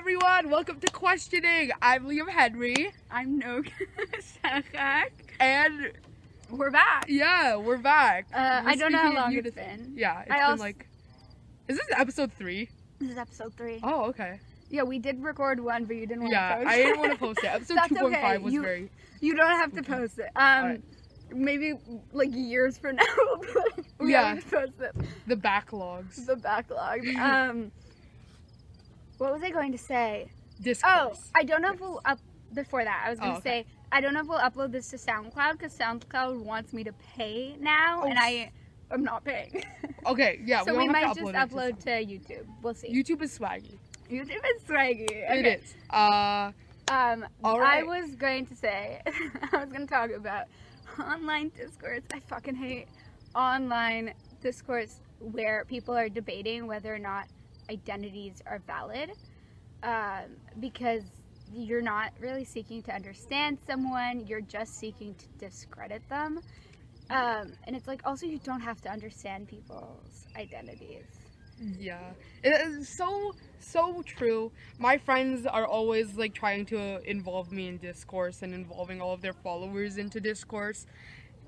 everyone! Welcome to Questioning! I'm Liam Henry. I'm Nogue Shachak. And we're back. Yeah, we're back. I don't know how long it's been. Yeah, it's been like... Is this episode 3? This is episode 3. Oh, okay. Yeah, we did record one, but you didn't want to post it. Yeah, I didn't want to post it. Episode 2.5 was very... You don't have to post it. Right. Maybe like years from now, we have to post it. The backlogs. The backlog. What was I going to say? Discourse. Oh, I don't know if we'll before that, I was going to say, I don't know if we'll upload this to SoundCloud, because SoundCloud wants me to pay now, and I am not paying. Okay, yeah, so we might just upload to YouTube. We'll see. YouTube is swaggy. YouTube is swaggy. Okay. It is. All right. I was going to say, I was going to talk about online discourse. I fucking hate online discourse where people are debating whether or not identities are valid, because you're not really seeking to understand someone, you're just seeking to discredit them, and it's like, also, you don't have to understand people's identities. Yeah, it is so true. My friends are always like trying to involve me in discourse and involving all of their followers into discourse,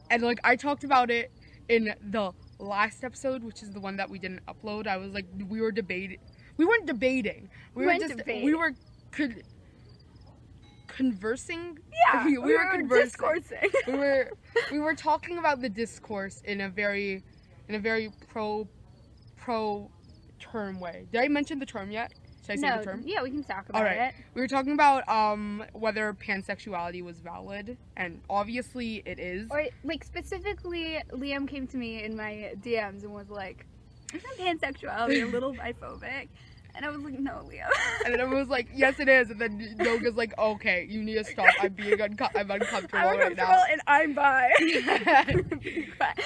and like I talked about it in the last episode, which is the one that we didn't upload. I was like, we weren't debating. We were conversing. Yeah, we were conversing. Discoursing. we were talking about the discourse in a very pro term way. Did I mention the term yet? Should I say the term? Yeah, we can talk about it. We were talking about whether pansexuality was valid, and obviously it is. Or like specifically, Liam came to me in my DMs and was like, "Isn't pansexuality a little biphobic?" And I was like, "No, Liam." And then everyone was like, "Yes, it is." And then Noga's like, "Okay, you need to stop. I'm uncomfortable right now." And I'm bi.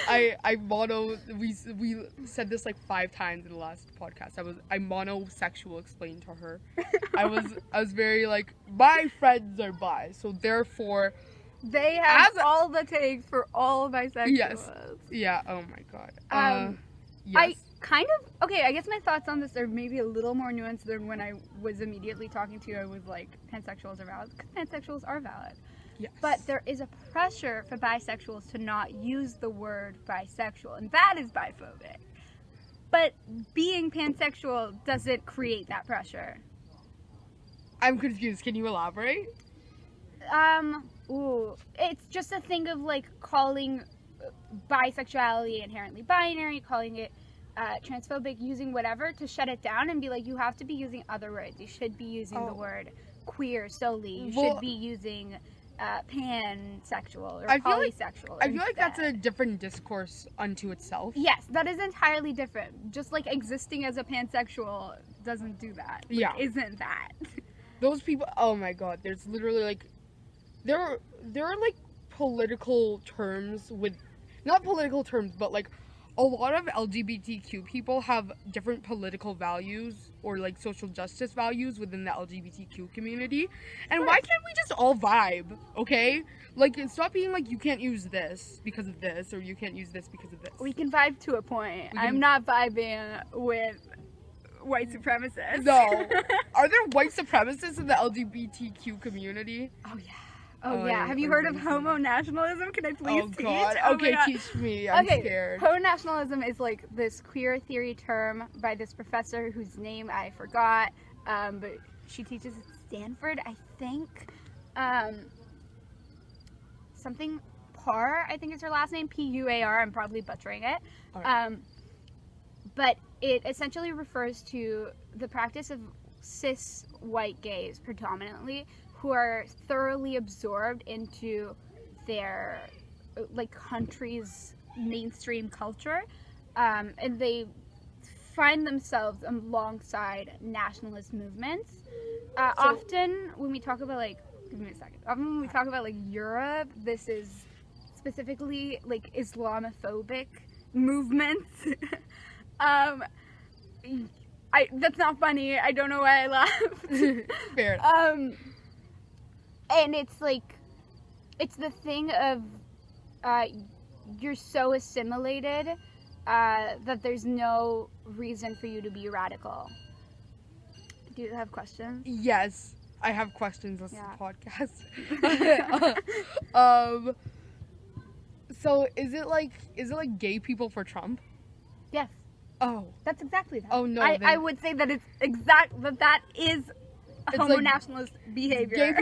I mono. We said this like 5 times in the last podcast. I monosexual explained to her. I was very like, my friends are bi, so therefore they have all the takes for all bisexuals. Yes. Yeah. Oh my god. Yes. I guess my thoughts on this are maybe a little more nuanced than when I was immediately talking to you. I was like, pansexuals are valid, because pansexuals are valid. Yes. But there is a pressure for bisexuals to not use the word bisexual, and that is biphobic. But being pansexual doesn't create that pressure. I'm confused. Can you elaborate? It's just a thing of like calling bisexuality inherently binary, calling it transphobic, using whatever to shut it down and be like, you have to be using other words. You should be using the word queer solely. You should be using pansexual or polysexual. I feel like that's a different discourse unto itself. Yes, that is entirely different. Just like existing as a pansexual doesn't do that. Isn't that? Those people, oh my god, there's literally like, there are like political terms with, not political terms, but like a lot of LGBTQ people have different political values or like social justice values within the LGBTQ community. And why can't we just all vibe, okay? Like, stop being like, you can't use this because of this, or you can't use this because of this. We can vibe to a point. I'm not vibing with white supremacists. No. Are there white supremacists in the LGBTQ community? Oh, yeah. Oh, yeah. Have you heard of homo nationalism? Can I please teach? God. Okay, teach me. I'm scared. Homo nationalism is like this queer theory term by this professor whose name I forgot, but she teaches at Stanford, I think. Something Parr, I think is her last name, P-U-A-R. I'm probably butchering it. Right. But it essentially refers to the practice of cis white gays predominantly, who are thoroughly absorbed into their like country's mainstream culture, and they find themselves alongside nationalist movements. Often when we talk about like, give me a second. Often when we talk about like Europe, this is specifically like Islamophobic movements. That's not funny. I don't know why I laughed. Fair enough. And it's like, it's the thing of, you're so assimilated that there's no reason for you to be radical. Do you have questions? Yes, I have questions. This Yeah. podcast. So is it like gay people for Trump? Yes. Oh. That's exactly that. Oh no. I would say that that is homo nationalist behavior.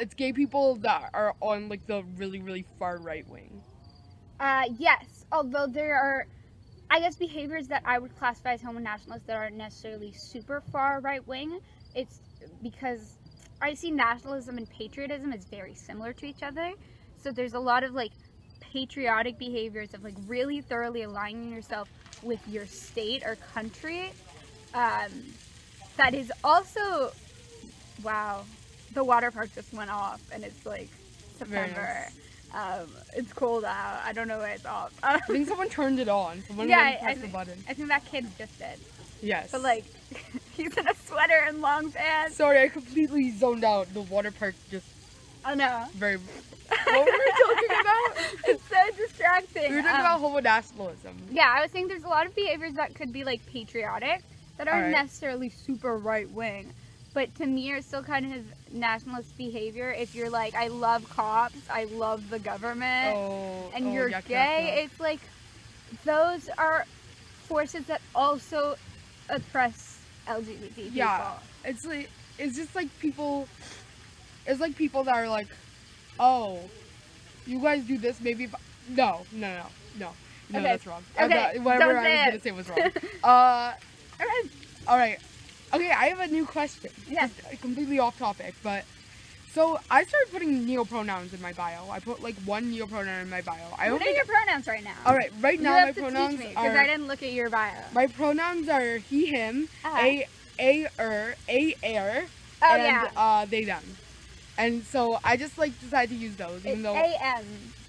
It's gay people that are on like the really, really far right wing. Yes. Although there are, I guess, behaviors that I would classify as homo nationalist that aren't necessarily super far right wing. It's because I see nationalism and patriotism as very similar to each other. So there's a lot of like patriotic behaviors of like really thoroughly aligning yourself with your state or country. That is also, wow, the water park just went off and it's like September. Nice. It's cold out. I don't know why it's off. I think someone turned it on. Someone pressed the button. I think that kid just did. Yes. But like, he's in a sweater and long pants. Sorry, I completely zoned out. The water park just Oh no. very. What were we talking about? It's so distracting. We were talking about homo nationalism. Yeah, I was saying there's a lot of behaviors that could be like patriotic that aren't necessarily super right wing, but to me are still kind of nationalist behavior. If you're like, I love cops, I love the government, and you're gay, it's like those are forces that also oppress LGBT people. Yeah, it's just like people. It's like people that are like, oh, you guys do this, maybe if no, okay. That's wrong. Okay, whatever don't I was gonna say was wrong. All right. Okay, I have a new question. Yeah. Just completely off topic, but so I started putting neopronouns in my bio. I put like one neopronoun in my bio. What are your pronouns right now? All right, right now my pronouns because are. I didn't look at your bio. My pronouns are he, him, a, air, Oh, and they, them. And so I just like decided to use those, even though A-M.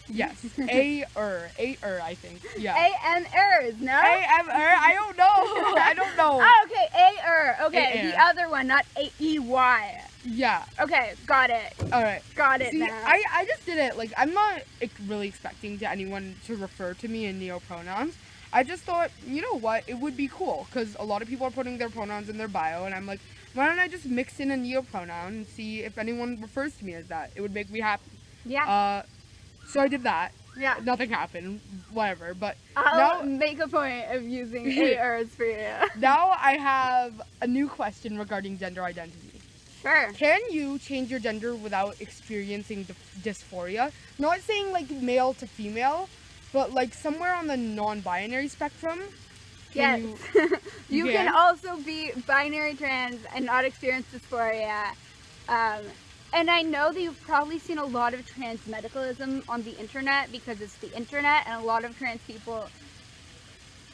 yes, I think, yeah. A-M-ers, no? I don't know. I don't know. Oh, okay, A-er. Okay, A-er. the other one, not A-E-Y. Yeah. Okay, got it. All right. Got it See, now. I just did it. Like, I'm not really expecting anyone to refer to me in neopronouns. I just thought, you know what, it would be cool because a lot of people are putting their pronouns in their bio, and I'm like, why don't I just mix in a neopronoun and see if anyone refers to me as that? It would make me happy. Yeah. So I did that. Yeah. Nothing happened. Whatever. But I'll now, make a point of using A-ers for you. now I have a new question regarding gender identity. Sure. Can you change your gender without experiencing dysphoria? Not saying like male to female, but like somewhere on the non-binary spectrum. Yes. You can also be binary trans and not experience dysphoria. And I know that you've probably seen a lot of trans medicalism on the internet because it's the internet and a lot of trans people.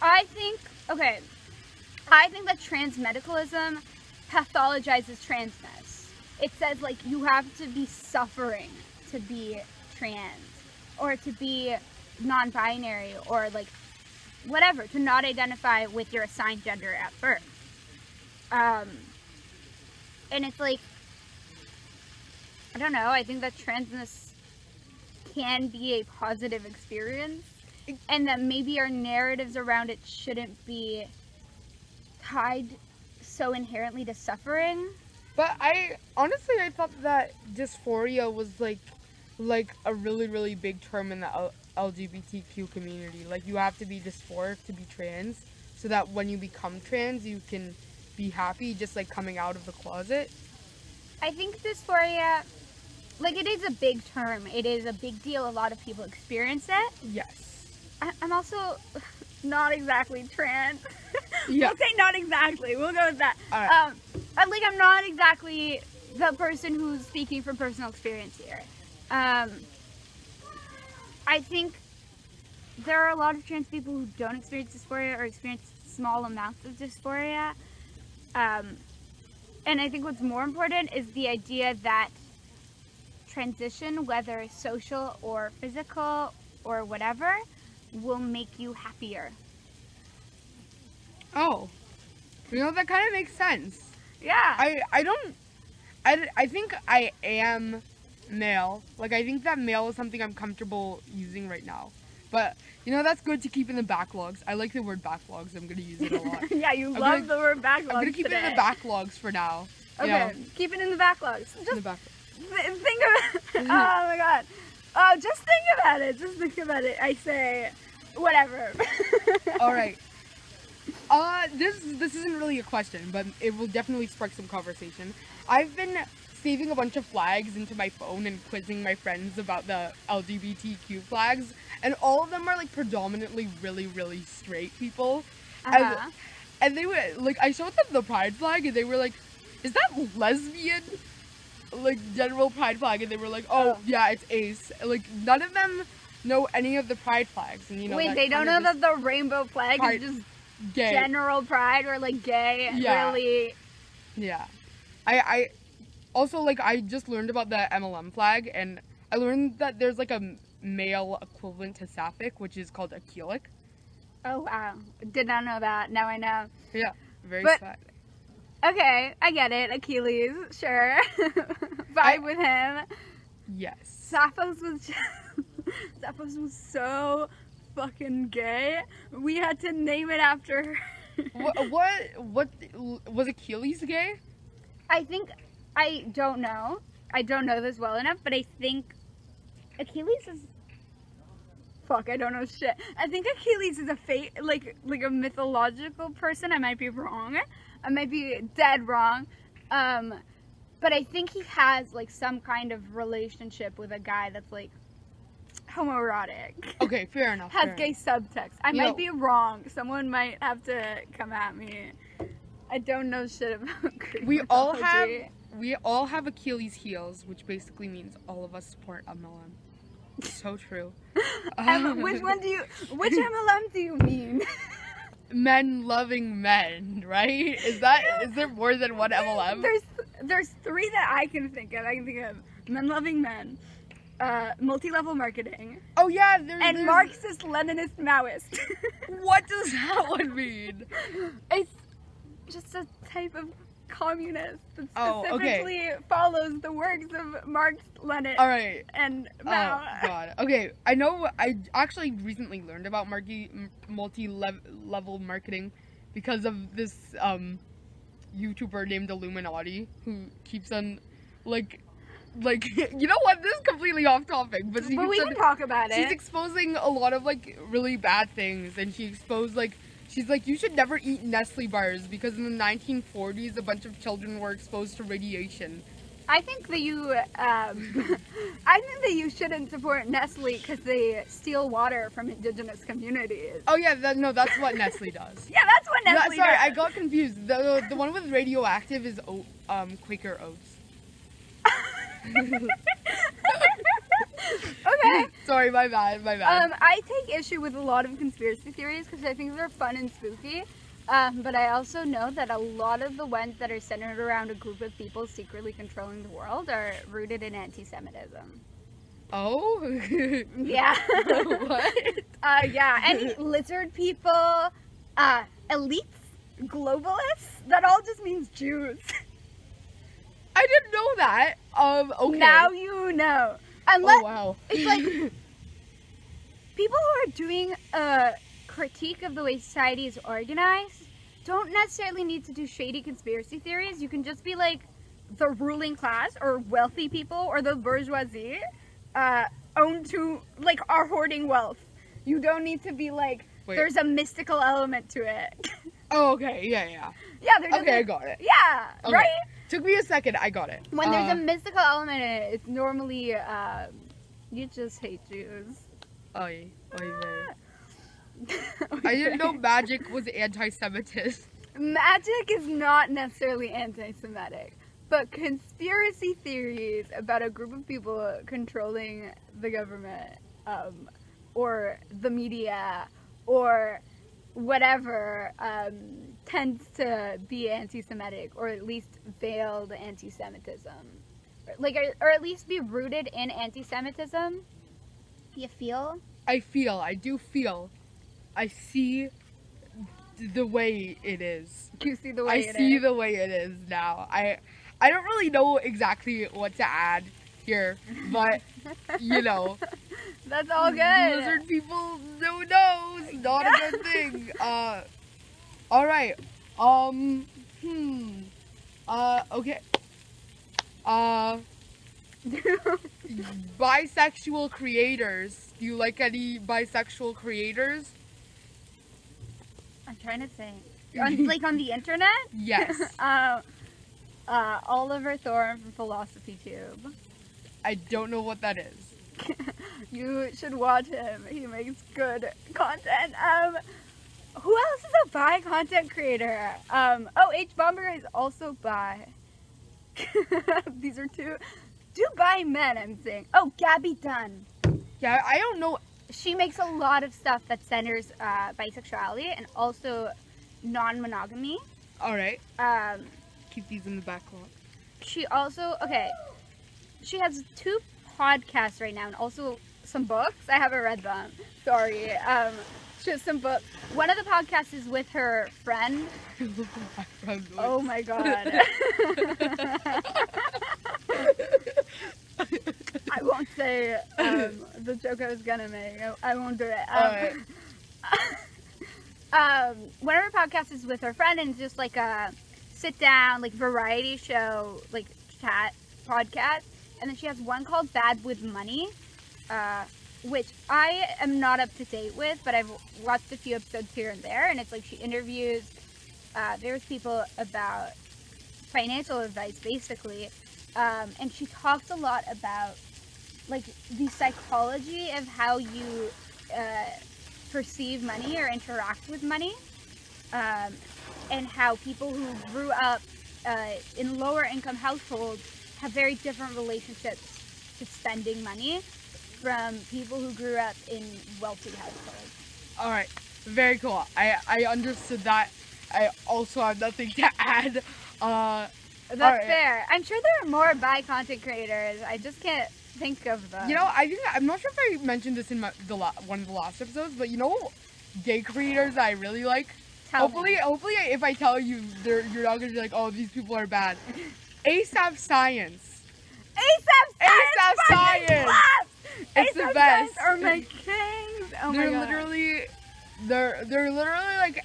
I think that trans medicalism pathologizes transness. It says like you have to be suffering to be trans or to be non-binary or like whatever, to not identify with your assigned gender at birth. And it's like, I don't know, I think that transness can be a positive experience and that maybe our narratives around it shouldn't be tied so inherently to suffering. But I thought that dysphoria was like a really, really big term in the LGBTQ community. Like you have to be dysphoric to be trans, so that when you become trans, you can be happy, just like coming out of the closet. I think dysphoria, like it is a big term. It is a big deal. A lot of people experience it. Yes. I'm also not exactly trans. Yeah. We'll say not exactly. We'll go with that. All right. I'm not exactly the person who's speaking from personal experience here. I think there are a lot of trans people who don't experience dysphoria or experience small amounts of dysphoria. And I think what's more important is the idea that transition, whether social or physical or whatever, will make you happier. Oh. That kind of makes sense. Yeah. I think I am male. Like, I think that male is something I'm comfortable using right now. But, you know, that's good to keep in the backlogs. I like the word backlogs. I'm going to use it a lot. Yeah, you love the word backlogs. I'm going to keep it in the backlogs for now. Okay, keep it in the backlogs. Just In the backlogs. think of it. Oh my god. Oh, just think about it. Just think about it. I say, whatever. All right. This isn't really a question, but it will definitely spark some conversation. I've been saving a bunch of flags into my phone and quizzing my friends about the LGBTQ flags, and all of them are like predominantly really, really straight people. And they were like, I showed them the pride flag, and they were like, "Is that lesbian?" Like general pride flag, and they were like, "Oh yeah, it's ace." Like none of them know any of the pride flags, and you know. Wait, they don't know that the rainbow flag is just gay. General pride or like gay? Yeah. Really? Yeah. I also, like, I just learned about the MLM flag, and I learned that there's like a male equivalent to sapphic, which is called achelic. Oh wow, did not know that. Now I know. Yeah, very sad. Okay, I get it. Achilles, sure. Vibe with him. Yes. Sappho's was so fucking gay. We had to name it after her. What was Achilles gay? I don't know. I don't know this well enough, but I think Achilles is. Fuck, I don't know shit. I think Achilles is like a mythological person. I might be wrong. I might be dead wrong. But I think he has like some kind of relationship with a guy that's like homoerotic. Okay, fair enough. Has gay subtext. I might be wrong. Someone might have to come at me. I don't know shit about Greek mythology. We all have Achilles heels, which basically means all of us support MLM. So true. Which MLM do you mean? Men loving men, right? Is there more than one MLM? There's three that I can think of. I can think of men loving men, multi-level marketing. Oh yeah, and Marxist Leninist Maoist. What does that one mean? It's just a type of communist that specifically follows the works of Marx, Lenin, and Mao. Oh god. Okay, I know. I actually recently learned about multi-level marketing because of this YouTuber named Illuminati who keeps on like you know what? This is completely off topic, but we can talk about it. She's exposing a lot of like really bad things, and she exposed like. She's like, you should never eat Nestle bars because in the 1940s, a bunch of children were exposed to radiation. I think that you shouldn't support Nestle because they steal water from indigenous communities. Oh yeah, that's what Nestle does. Yeah, that's what Nestle does. Sorry, I got confused. The one with radioactive is Quaker Oats. Okay. Sorry, my bad. I take issue with a lot of conspiracy theories because I think they're fun and spooky. But I also know that a lot of the ones that are centered around a group of people secretly controlling the world are rooted in anti-Semitism. Oh? Yeah. What? Yeah. Any lizard people, elites, globalists, that all just means Jews. I didn't know that. Okay. Now you know. Oh, wow. It's like people who are doing a critique of the way society is organized don't necessarily need to do shady conspiracy theories. You can just be like the ruling class or wealthy people or the bourgeoisie owned to like are hoarding wealth. You don't need to be like there's a mystical element to it. Oh, okay. Yeah. Yeah, they're just I got it. Yeah, okay. Right? Took me a second. I got it. When there's a mystical element in it, it's normally you just hate Jews. Oy vey. I didn't know magic was anti-Semitist. Magic is not necessarily anti-Semitic, but conspiracy theories about a group of people controlling the government, or the media, or whatever, tends to be anti-Semitic, or at least veiled anti-Semitism. Or at least be rooted in anti-Semitism. You feel? I do feel. I see the way it is. You see the way it is? I see the way it is now. I don't really know exactly what to add here, but you know, That's all good. lizard people, no, it's not a good thing. All right. Okay. Bisexual creators. Do you like any bisexual creators? I'm trying to think. Like on the internet? Yes. Oliver Thorne from Philosophy Tube. I don't know what that is. You should watch him. He makes good content. Who else is a bi content creator? H Bomber is also bi. These are two bi men, I'm saying. Oh, Gabby Dunn. Yeah, I don't know. She makes a lot of stuff that centers bisexuality and also non-monogamy. All right. Keep these in the backlog. She also, she has 2 podcasts right now and also some books. I haven't read them. Sorry. She has some books. One of the podcasts is with her friend. Oh my god. I won't say the joke I was gonna make. I won't do it. One of her podcasts is with her friend, and it's just like a sit down, like variety show, like chat podcast. And then she has one called Bad with Money, which I am not up to date with, but I've watched a few episodes here and there. And it's like she interviews various people about financial advice, basically. And she talks a lot about like the psychology of how you perceive money or interact with money, and how people who grew up in lower income households have very different relationships to spending money from people who grew up in wealthy households. All right, very cool. I understood that. I also have nothing to add. That's right. Fair. I'm sure there are more bi content creators. I just can't think of them. You know, I'm not sure if I mentioned this in one of the last episodes, but you know, gay creators that I really like. Hopefully, if I tell you, you're not gonna be like, oh, these people are bad. ASAP Science. ASAP Science. It's the best. Are my kings. Oh my god. They're literally like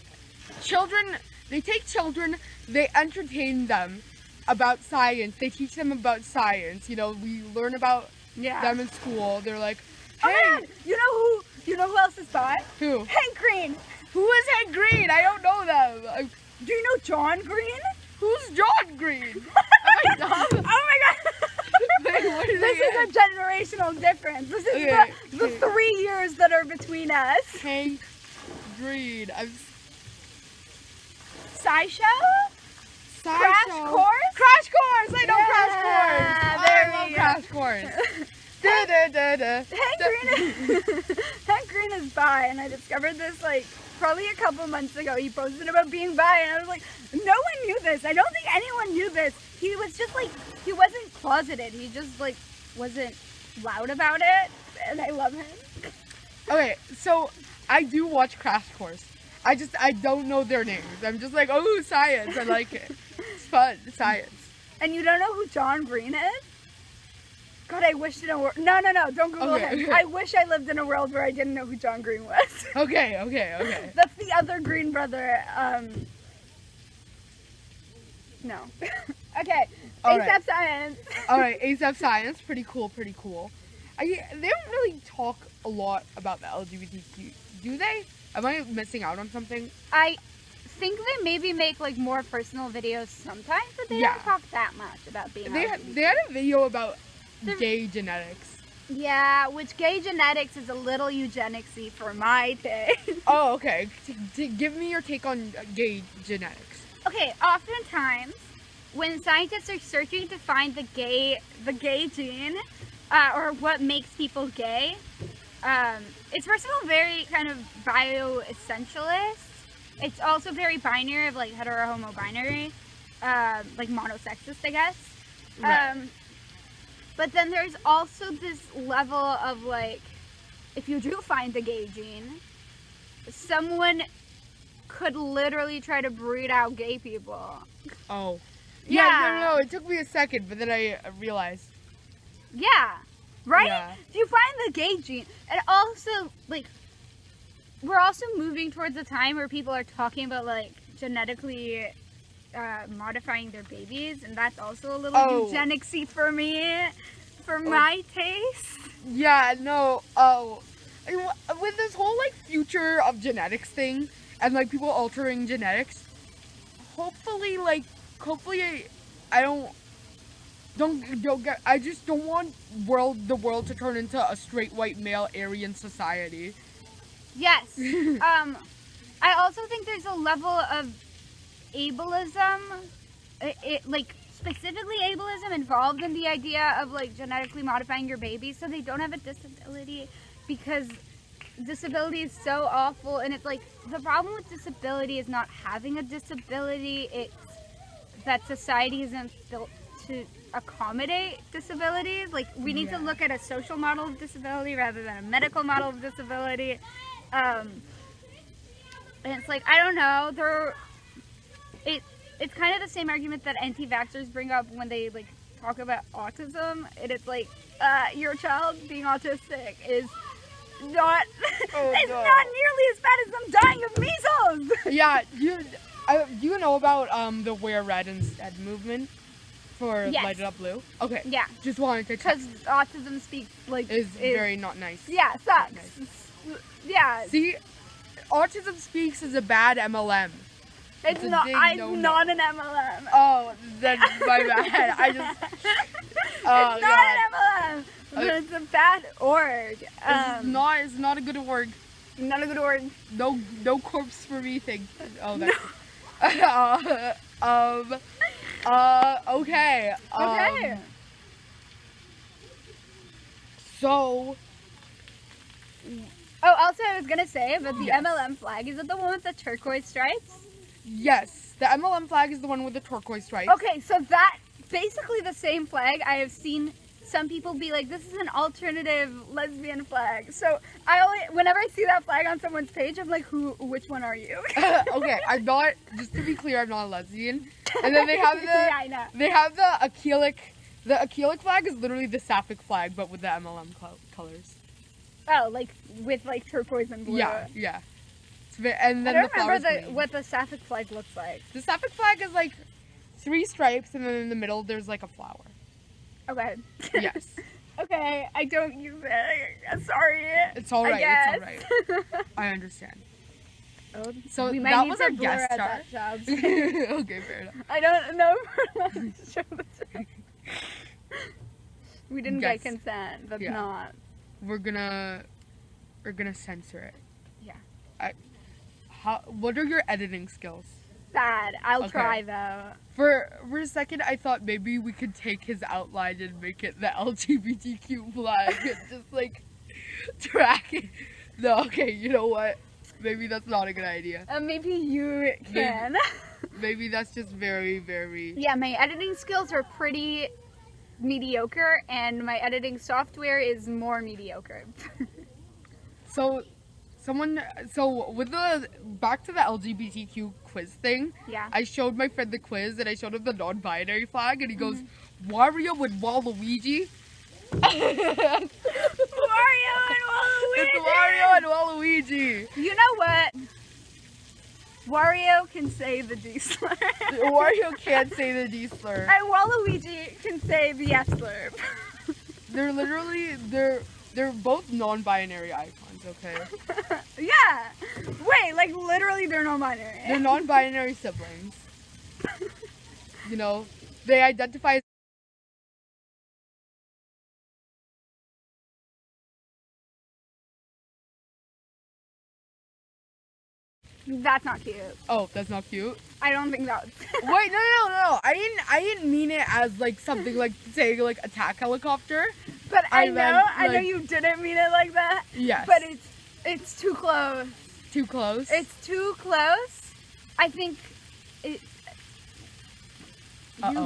children. They take children, they entertain them about science. They teach them about science. You know, we learn about them in school. They're like, hey, oh man, you know who else is bi? Who? Hank Green. Who is Hank Green? I don't know them. Do you know John Green? Who's John Green? Am I dumb? Oh my god. Wait, this is a generational difference. This is the 3 years that are between us. Hank Green. SciShow? Crash Course? Crash Course! I know Crash Course! I love Crash Course. Hank Green is bi, and I discovered this like probably a couple months ago. He posted about being bi, and I was like, no one knew this. I don't think anyone knew this. He was just like, he wasn't closeted. He just like wasn't loud about it, and I love him. Okay, so I do watch Crash Course. I don't know their names. I'm just like, oh, science. I like it. It's fun, science. And you don't know who John Green is? God, I wish in a world. No, don't Google him. Okay. I wish I lived in a world where I didn't know who John Green was. Okay. That's the other Green brother. No. Okay. ASAP Science. All right, ASAP Science. Pretty cool. They don't really talk a lot about the LGBTQ, do they? Am I missing out on something? I think they maybe make like more personal videos sometimes, but they don't talk that much about being LGBT. They had a video about gay genetics. Yeah, which gay genetics is a little eugenicsy for my take. Oh, okay. Give me your take on gay genetics. Okay, oftentimes when scientists are searching to find the gay gene, or what makes people gay, it's first of all very kind of bioessentialist. It's also very binary of like hetero, homo, binary, like monosexist, I guess. Right. But then there's also this level of like, if you do find the gay gene, someone could literally try to breed out gay people. Oh. Yeah, no, it took me a second, but then I realized. Yeah. Right? Yeah. If you find the gay gene, and also, like, we're also moving towards a time where people are talking about, like, genetically modifying their babies, and that's also a little eugenicsy for me, for my taste. Yeah, no, with this whole, like, future of genetics thing, and, like, people altering genetics, hopefully, I don't get, I just don't want the world to turn into a straight white male Aryan society. Yes. I also think there's a level of ableism, like, specifically ableism involved in the idea of, like, genetically modifying your baby so they don't have a disability, because disability is so awful, and it's like, the problem with disability is not having a disability, it's that society isn't built to accommodate disabilities. Like, we need to look at a social model of disability rather than a medical model of disability. And it's like, I don't know, it's kind of the same argument that anti-vaxxers bring up when they, like, talk about autism, and it's like, your child being autistic is not it's not nearly as bad as them dying of measles. Yeah, do you know about the Wear Red Instead movement for Light It Up Blue? Okay. Yeah. Just wanted to check. Because autism speaks, like, is very not nice. Yeah, sucks. Nice. Yeah. See, Autism Speaks is a bad MLM. It's not. I'm not an MLM. Oh, that's my bad. I just. It's not an MLM. But it's a bad org. It's not a good org. Not a good org. No corpse for me thing. Oh, that's. Okay. Okay. So. Oh, also, I was gonna say about the MLM flag. Is it the one with the turquoise stripes? Yes, the MLM flag is the one with the turquoise stripes. Okay, so that basically the same flag. I have seen some people be like, "This is an alternative lesbian flag." So whenever I see that flag on someone's page, I'm like, which one are you? Okay, I'm not. Just to be clear, I'm not a lesbian. And then they have the. Yeah, I know. They have the acrylic. The acrylic flag is literally the sapphic flag, but with the MLM colors. Oh, like with like turquoise and blue. Yeah. And then I don't remember what the sapphic flag looks like. The sapphic flag is like 3 stripes, and then in the middle there's like a flower. Okay. Yes. Okay, I don't use it. Sorry. It's all right. It's all right. I understand. Oh, so we might that need was to our blur guest at star. that job. Okay, fair enough. I don't know if we're allowed to show this. We didn't get consent. That's not. We're gonna censor it. Yeah. What are your editing skills? Bad. I'll try though. For a second, I thought maybe we could take his outline and make it the LGBTQ flag and just like track it. No, okay, you know what? Maybe that's not a good idea. Maybe you can. Maybe that's just very, very. Yeah, my editing skills are pretty mediocre, and my editing software is more mediocre. So with the back to the LGBTQ quiz thing, I showed my friend the quiz and I showed him the non-binary flag and he goes, Wario and Waluigi. Wario and Waluigi. It's Wario and Waluigi. You know what? Wario can say the D slur. Wario can't say the D slur. And Waluigi can say the F slur. They're both non-binary icons, okay? Yeah. Wait, like literally they're non-binary. They're non-binary siblings. You know, they identify as That's not cute. Oh, that's not cute? I don't think that's... Wait, no. I didn't mean it as like something like saying like attack helicopter. But I know you didn't mean it like that. Yes. But it's too close. Too close? It's too close. I think you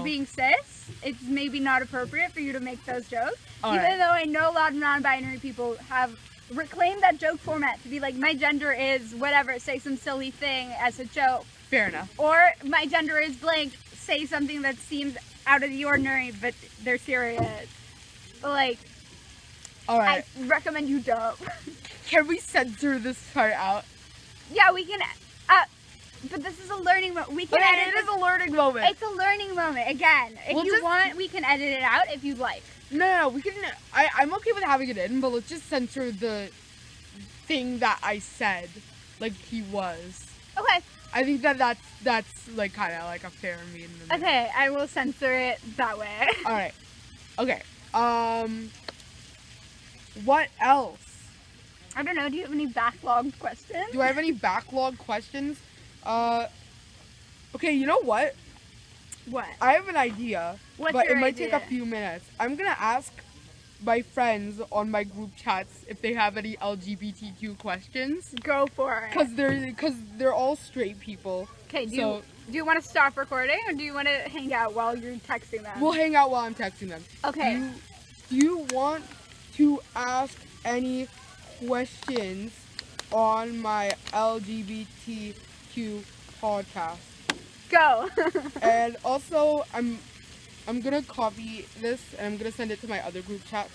being cis, it's maybe not appropriate for you to make those jokes. Even though I know a lot of non-binary people have reclaimed that joke format to be like, my gender is whatever, say some silly thing as a joke. Fair enough. Or my gender is blank, say something that seems out of the ordinary, but they're serious. like, Alright. I recommend you don't. Can we censor this part out? Yeah, we can, but this is a learning moment. We can edit It this. is a learning moment. It's a learning moment. Again, if We'll you just- want, we can edit it out if you'd like. No, we can. I'm okay with having it in, but let's just censor the thing that I said, like he was. Okay. I think that's like kind of like a fair mean. Okay, I will censor it that way. All right. Okay. What else? I don't know. Do you have any backlogged questions? Do I have any backlog questions? Okay. You know what? What? I have an idea, What's but your it might take a idea? few minutes. I'm gonna ask my friends on my group chats if they have any LGBTQ questions. Go for it. Cause they're all straight people. Okay. Do So you want to stop recording, or do you want to hang out while you're texting them? we'll hang out while I'm texting them. Okay. Do you want to ask any questions on my LGBTQ podcast? Go. And also, I'm gonna copy this and I'm gonna send it to my other group chats.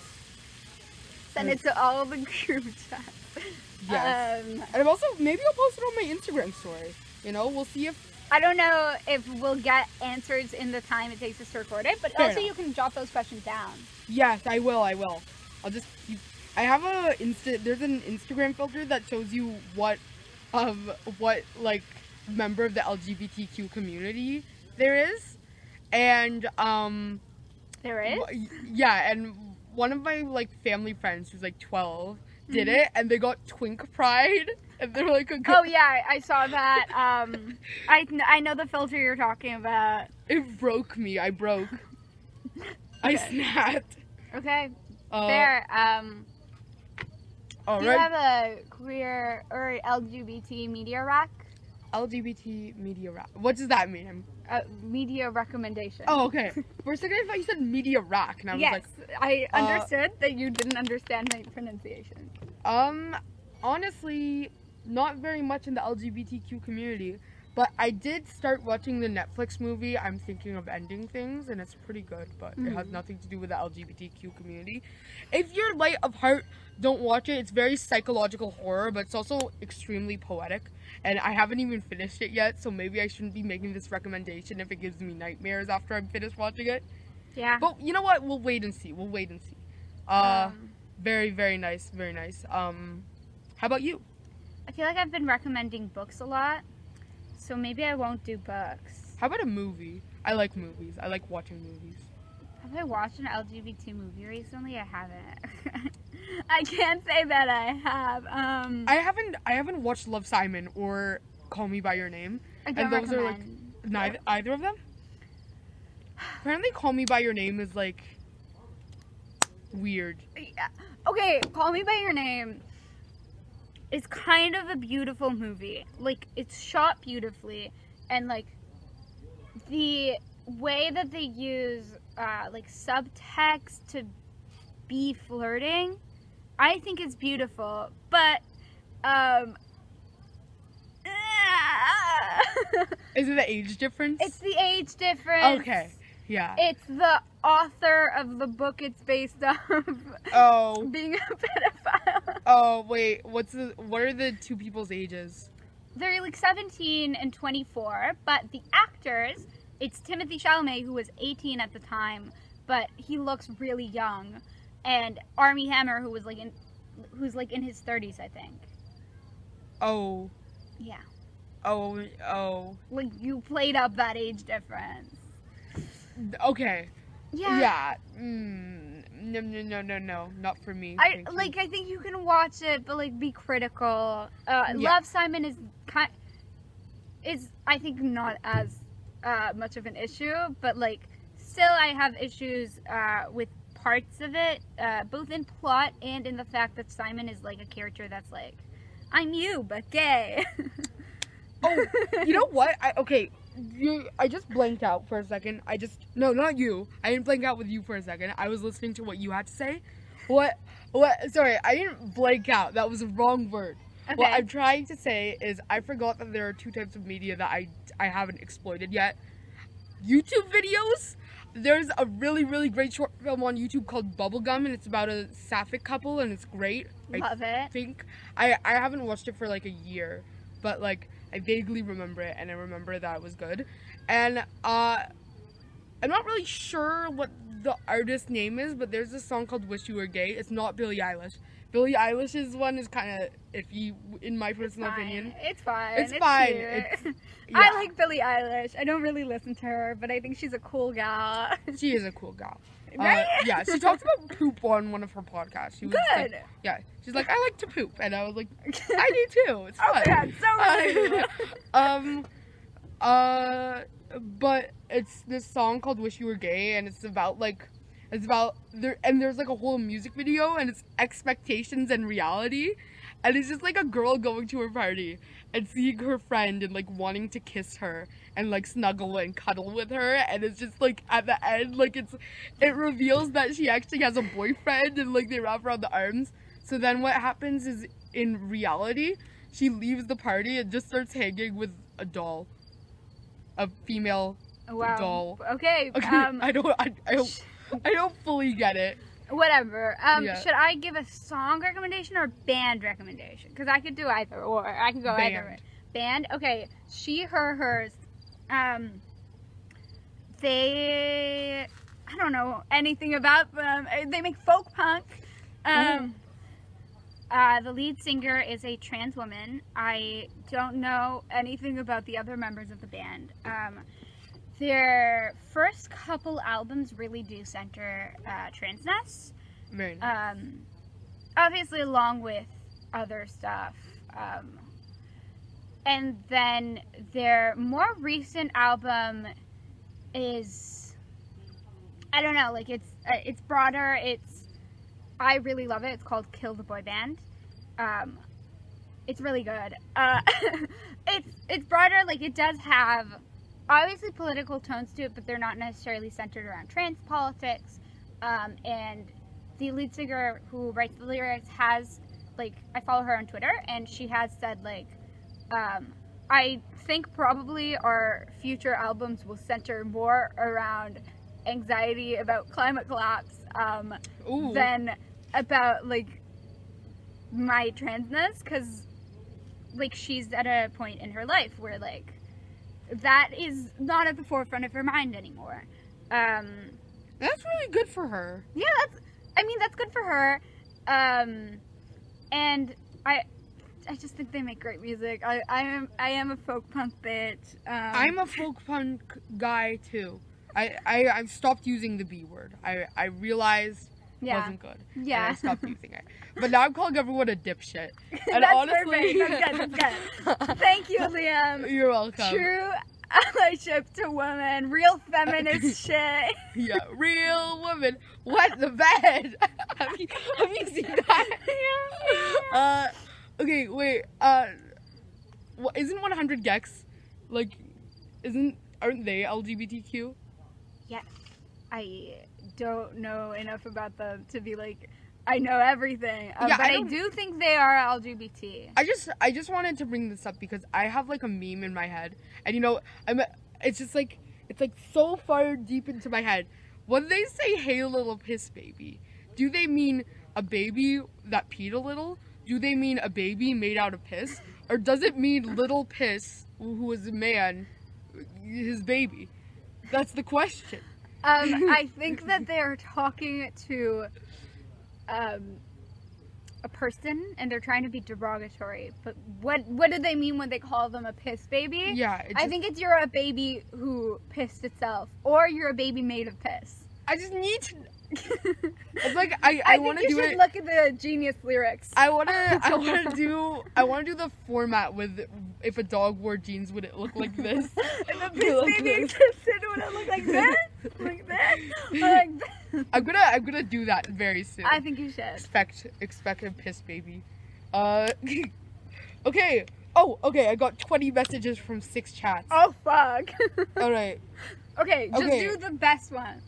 Send it to all the group chats. Yes. And I'm also, maybe I'll post it on my Instagram story. You know, we'll see if. I don't know if we'll get answers in the time it takes us to record it, but Fair also enough. you can jot those questions down. Yes, I will. I'll just. I have there's an Instagram filter that shows you what like member of the LGBTQ community there is, and There is? yeah, and one of my like family friends who's like 12 did Mm-hmm. it, and they got Twink Pride, and they're like a Oh yeah, I saw that. I know the filter you're talking about. It broke me. I broke. I Okay. snapped. Okay, Uh, fair. All Do you right. have a queer or LGBT media rack? LGBT media rack. What does that mean? Media recommendation. Oh, okay. For a second, I thought you said media rack, and I was yes, like, I understood that you didn't understand my pronunciation. honestly, not very much in the LGBTQ community, but I did start watching the Netflix movie I'm Thinking of Ending Things, and it's pretty good, but it has nothing to do with the LGBTQ community. If you're light of heart, don't watch it. It's very psychological horror, but it's also extremely poetic, and I haven't even finished it yet, so maybe I shouldn't be making this recommendation if it gives me nightmares after I'm finished watching it. Yeah. But you know what? We'll wait and see. Very, very nice. Very nice. How about you? I feel like I've been recommending books a lot, so maybe I won't do books. How about a movie? I like movies. I like watching movies. Have I watched an LGBT movie recently? I haven't. I can't say that I have. I haven't watched Love, Simon or Call Me by Your Name. I don't And those are like recommend. either of them. Apparently, Call Me by Your Name is like weird. Yeah. Okay, Call Me by Your Name is kind of a beautiful movie. Like, it's shot beautifully, and like the way that they use like subtext to be flirting, I think it's beautiful. But Is it the age difference? it's the age difference. Okay. Yeah. It's the author of the book it's based on Oh. being a pedophile. Oh wait. What are the two people's ages? They're like 17 and 24, but the actors, it's Timothy Chalamet, who was 18 at the time, but he looks really young, and Armie Hammer, who's like in his 30s, I think. Oh. Yeah. Oh. Like, you played up that age difference. Okay. Yeah. Yeah. No. Not for me. I Thank you. like. I think you can watch it, but like, be critical. Yeah. Love, Simon is I think not as much of an issue, but like, still I have issues with parts of it, both in plot and in the fact that Simon is like a character that's like, I'm you but gay. Oh, you know what? I just blanked out for a second. No, not you. I didn't blank out with you for a second. I was listening to what you had to say. What? Sorry, I didn't blank out. That was the wrong word. Okay. What I'm trying to say is I forgot that there are two types of media that I haven't exploited yet. YouTube videos. there's a really, really great short film on YouTube called Bubblegum, and it's about a sapphic couple, and it's great. Love it. I haven't watched it for like a year, but like I vaguely remember it, and I remember that it was good. And I'm not really sure what the artist's name is, but there's this song called "Wish You Were Gay." It's not Billie Eilish. Billie Eilish's one is kind of iffy, in my personal opinion. It's fine. It's fine. Cute. Yeah. I like Billie Eilish. I don't really listen to her, but I think she's a cool gal. She is a cool gal. Right? Yeah, she talks about poop on one of her podcasts. She was Good. Like, yeah, she's like, I like to poop, and I was like, I do too. It's fun. Oh my god, so but it's this song called "Wish You Were Gay," and it's about there's like a whole music video, and it's expectations and reality, and it's just like a girl going to her party and seeing her friend and like wanting to kiss her and like snuggle and cuddle with her, and it's just like at the end like it reveals that she actually has a boyfriend, and like they wrap around the arms. So then what happens is, in reality, she leaves the party and just starts hanging with a doll, a female doll. Okay. I don't fully get it. Whatever. Yeah. Should I give a song recommendation or band recommendation? Because I could do either, or I can go either way. Band. Okay. She, her, hers. They. I don't know anything about them. They make folk punk. The lead singer is a trans woman. I don't know anything about the other members of the band. Their first couple albums really do center transness. Very nice. Obviously along with other stuff. And then their more recent album is, I don't know, like it's broader. I really love it. It's called Kill the Boy Band. It's really good. It's broader. Like, it does have obviously political tones to it, but they're not necessarily centered around trans politics. And the lead singer who writes the lyrics has, like, I follow her on Twitter, and she has said, like, I think probably our future albums will center more around anxiety about climate collapse than about, like, my transness, because, like, she's at a point in her life where, like, that is not at the forefront of her mind anymore. That's really good for her. Yeah, that's good for her. And I just think they make great music. I am a folk punk bitch. I'm a folk punk guy too. I've stopped using the B word. I realized it wasn't good. Yeah. And I stopped using it. But now I'm calling everyone a dipshit. And that's honestly, perfect. That's good. Thank you, Liam. You're welcome. True allyship to women. Real feminist shit. Yeah, real woman. What the bed? have you seen that? Yeah. Okay, wait. Isn't 100 Gex like? Aren't they LGBTQ? Yeah, I don't know enough about them to be like, I know everything. But I do think they are LGBT. I just wanted to bring this up because I have like a meme in my head, and it's just like, it's like so far deep into my head. When they say "Hey little piss baby," do they mean a baby that peed a little? Do they mean a baby made out of piss? Or does it mean little piss, who is a man, his baby? That's the question. I think that they are talking to a person, and they're trying to be derogatory. But what do they mean when they call them a piss baby? Yeah. I think it's you're a baby who pissed itself, or you're a baby made of piss. I just need to... It's like I want to do it. You should look at the Genius lyrics. I want to do the format with if a dog wore jeans, would it look like this? If a piss baby existed, would it look like this? Like this? Or like this? I'm gonna do that very soon. I think you should. Expect a piss baby. Okay. Oh, okay. I got 20 messages from 6 chats. Oh fuck. All right. Okay, just do the best one.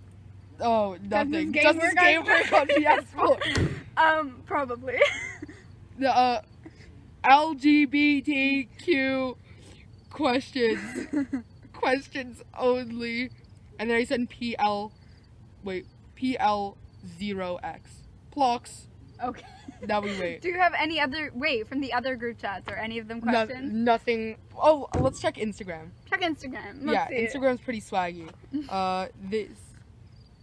Oh, nothing. Does this game work on PS4? Probably. The LGBTQ questions only, and then I sent PL wait, PL0X. Plox. Okay. Now we wait. Do you have any other from the other group chats or any of them questions? Nothing. Oh, let's check Instagram. Check Instagram. Yeah, Let's see. Instagram's pretty swaggy. This.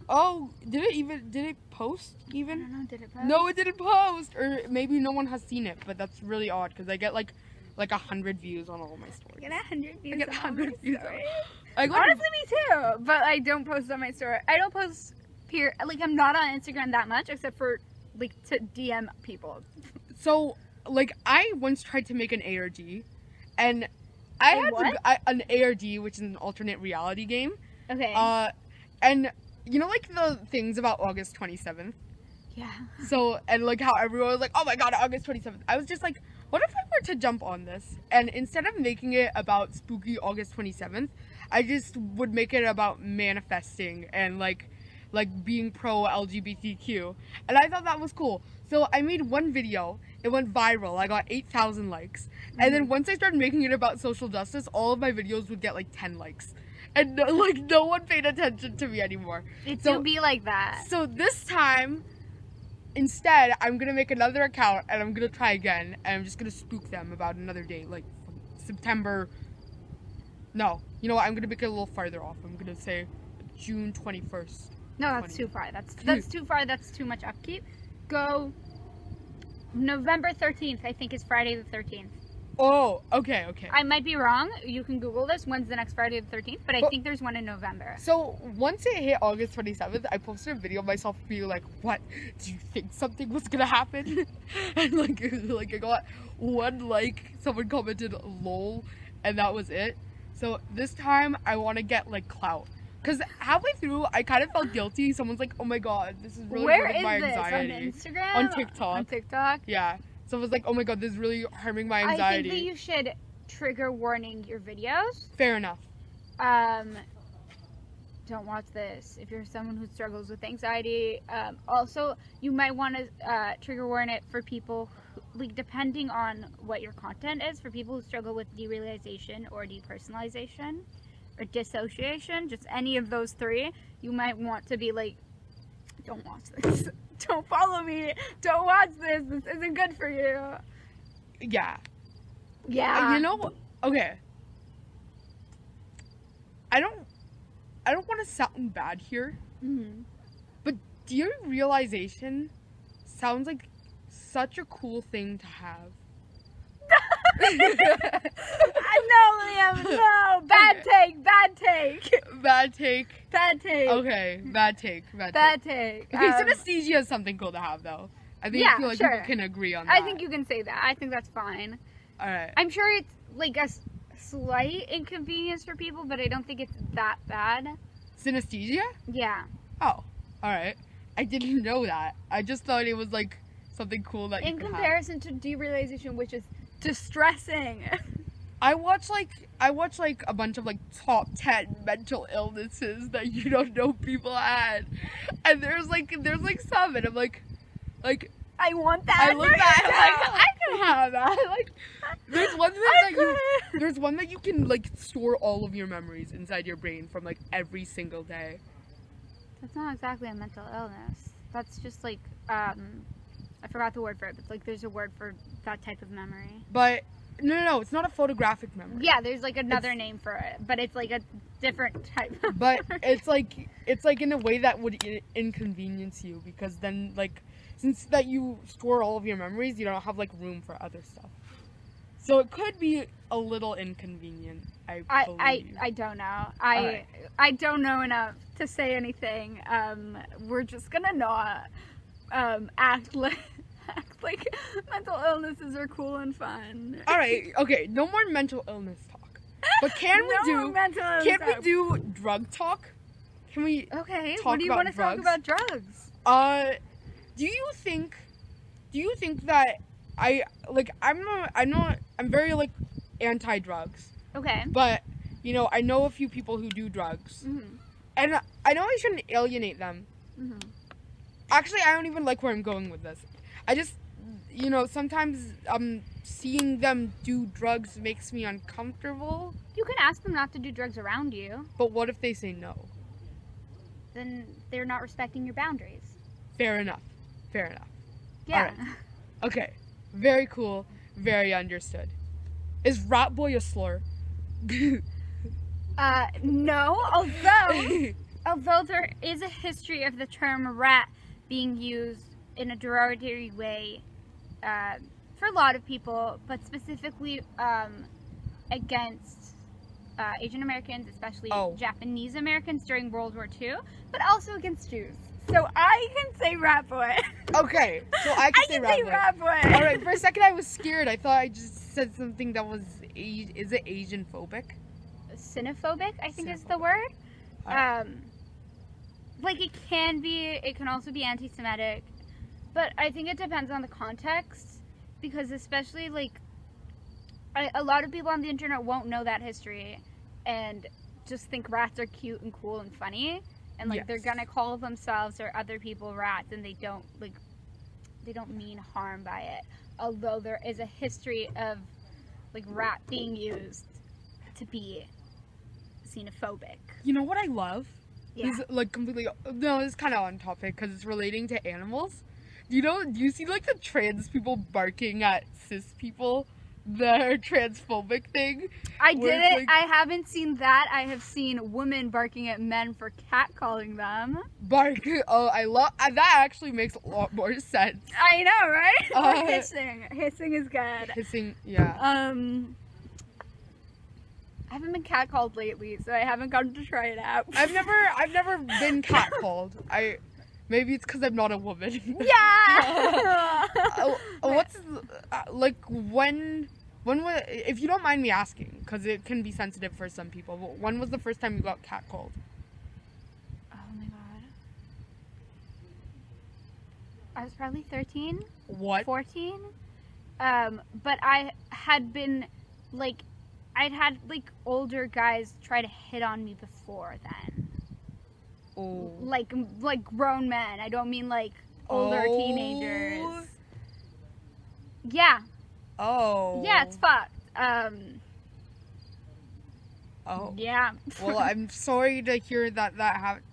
Oh, did it post I even? don't know. Did it post? No, it didn't post. Or maybe no one has seen it, but that's really odd because I get like 100 views on all my stories. I get 100 views. I get on 100 my views. story. Honestly, Honestly, me too. But I don't post on my story. I don't post I'm not on Instagram that much, except for like to DM people. so like I once tried to make an ARG, and I had an ARG, which is an alternate reality game. Okay. And you know, like the things about August 27th. Yeah. So, and like how everyone was like, oh my god, August 27th. I was just like, what if I were to jump on this? And instead of making it about spooky August 27th, I just would make it about manifesting and like being pro LGBTQ. And I thought that was cool. So I made one video. It went viral. I got 8,000 likes. And then once I started making it about social justice, all of my videos would get like 10 likes. And no one paid attention to me anymore. It do be like that. So this time, instead, I'm gonna make another account and I'm gonna try again, and I'm just gonna spook them about another date, like September. No, you know what? I'm gonna make it a little farther off. I'm gonna say June 21st. No, that's too far. That's too far. That's too much upkeep. Go November 13th. I think is Friday the 13th. Oh, okay. I might be wrong. You can Google this. When's the next Friday the 13th? But I think there's one in November. So once it hit August 27th, I posted a video of myself being like, "What? Do you think something was gonna happen?" And like I got one like. Someone commented "lol," and that was it. So this time I want to get like clout. Because halfway through, I kind of felt guilty. Someone's like, "Oh my god, this is really hurting my anxiety." On Instagram? On TikTok. On TikTok? Yeah. So I was like, "Oh my god, this is really harming my anxiety." I think that you should trigger warning your videos. Fair enough. Don't watch this if you're someone who struggles with anxiety. Also, you might want to trigger warn it for people who, like, depending on what your content is, for people who struggle with derealization or depersonalization or dissociation, just any of those three, you might want to be like, don't watch this. Don't follow me. Don't watch this. This isn't good for you. Yeah. Yeah. You know, okay. I don't want to sound bad here, but derealization sounds like such a cool thing to have. No, Liam, no. Bad take. Bad take. Bad take. Okay, bad take. Bad take. Okay, synesthesia is something cool to have, though. I feel like people can agree on that. I think you can say that. I think that's fine. Alright. I'm sure it's like a slight inconvenience for people, but I don't think it's that bad. Synesthesia? Yeah. Oh, alright. I didn't know that. I just thought it was like something cool that you in could comparison to derealization, which is distressing. I watch like a bunch of like top 10 mental illnesses that you don't know people had, and there's like some, and I'm like I want that. I look at it, like I can have that. Like there's one that you can like store all of your memories inside your brain from like every single day. That's not exactly a mental illness. That's just like I forgot the word for it, but like there's a word for that type of memory. But no, it's not a photographic memory. Yeah, there's like another name for it, but it's like a different type of But memory. it's like in a way that would inconvenience you, because then like since that you store all of your memories, you don't have like room for other stuff. So it could be a little inconvenient, I believe. I don't know. Alright. I don't know enough to say anything. We're just gonna not act like mental illnesses are cool and fun. Alright, okay, no more mental illness talk. But can we do drug talk? Can we Okay, talk what do you about want to talk about drugs? Do you think that I'm very like anti-drugs. Okay. But you know, I know a few people who do drugs. Mm-hmm. And I know I shouldn't alienate them. Mm-hmm. Actually, I don't even like where I'm going with this. I just, you know, sometimes seeing them do drugs makes me uncomfortable. You can ask them not to do drugs around you. But what if they say no? then they're not respecting your boundaries. Fair enough. Fair enough. Yeah. Alright. Okay. Very cool. Very understood. Is rat boy a slur? No, although there is a history of the term rat being used in a derogatory way for a lot of people, but specifically against Asian Americans, especially Japanese Americans during World War II, but also against Jews. So I can say rat boy. Okay, so I can say rat boy. boy. Alright, for a second I was scared. I thought I just said something that was, is it Asian phobic? Xenophobic, I think is the word. Like it can also be anti-Semitic, but I think it depends on the context, because especially like a lot of people on the internet won't know that history and just think rats are cute and cool and funny, and like they're gonna call themselves or other people rats, and they don't mean harm by it, although there is a history of like rat being used to be xenophobic. You know what I love? Yeah. Is like completely, no, it's kind of on topic because it's relating to animals. Do you see like the trans people barking at cis people? The transphobic thing? I didn't. Like, I haven't seen that. I have seen women barking at men for catcalling them. Oh, I love that. Actually makes a lot more sense. I know, right? Or hissing. Hissing is good. Hissing, yeah. I haven't been catcalled lately, so I haven't gotten to try it out. I've never been catcalled. Maybe it's because I'm not a woman. Yeah. What's like when was, if you don't mind me asking, because it can be sensitive for some people, when was the first time you got catcalled? Oh my god. I was probably 13. What? 14. But I had been like, I'd had like older guys try to hit on me before then. Oh. Like grown men. I don't mean like older teenagers. Yeah. Oh. Yeah, it's fucked. Oh. Yeah. Well, I'm sorry to hear that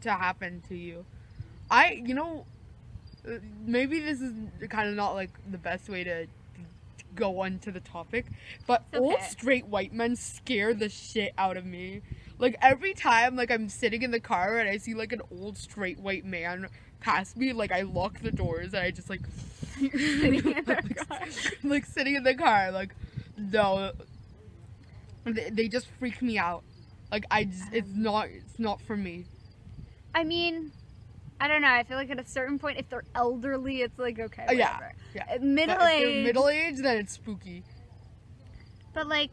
happen to you. Maybe this is kind of not like the best way to go on to the topic, but old straight white men scare the shit out of me. Like every time like I'm sitting in the car and I see like an old straight white man pass me, like I lock the doors and I just like sitting in the car. Like sitting in the car, like no, they just freak me out. Like it's not for me. I mean, I don't know. I feel like at a certain point, if they're elderly, it's like okay, whatever. Yeah. Middle aged, then it's spooky. But like,